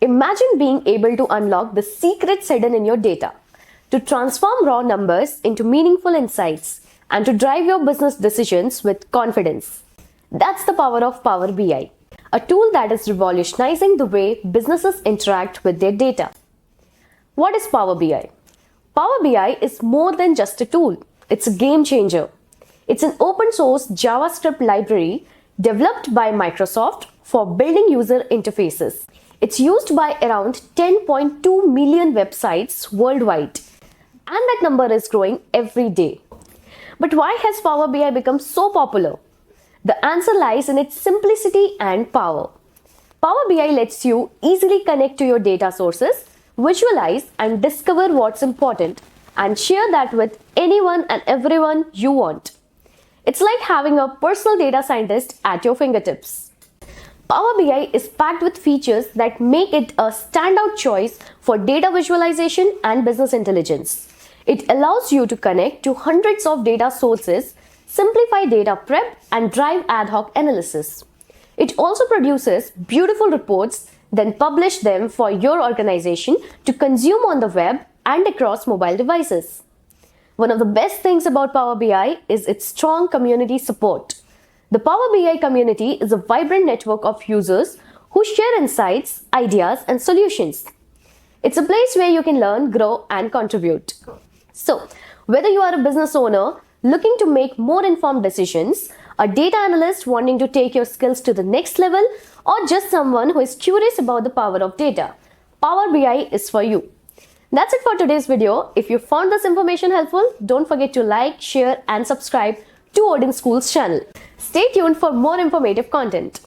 Imagine being able to unlock the secrets hidden in your data, to transform raw numbers into meaningful insights, and to drive your business decisions with confidence. That's the power of Power BI, a tool that is revolutionizing the way businesses interact with their data. What is Power BI? Power BI is more than just a tool. It's a game changer. It's an open source JavaScript library developed by Microsoft for building user interfaces. It's used by around 10.2 million websites worldwide, and that number is growing every day. But why has Power BI become so popular? The answer lies in its simplicity and power. Power BI lets you easily connect to your data sources, visualize and discover what's important, and share that with anyone and everyone you want. It's like having a personal data scientist at your fingertips. Power BI is packed with features that make it a standout choice for data visualization and business intelligence. It allows you to connect to hundreds of data sources, simplify data prep, and drive ad hoc analysis. It also produces beautiful reports, then publish them for your organization to consume on the web and across mobile devices. One of the best things about Power BI is its strong community support. The Power BI community is a vibrant network of users who share insights, ideas, and solutions. It's a place where you can learn, grow, and contribute. So, whether you are a business owner looking to make more informed decisions, a data analyst wanting to take your skills to the next level, or just someone who is curious about the power of data, Power BI is for you. That's it for today's video. If you found this information helpful, don't forget to like, share, and subscribe to OdinSchool's channel. Stay tuned for more informative content.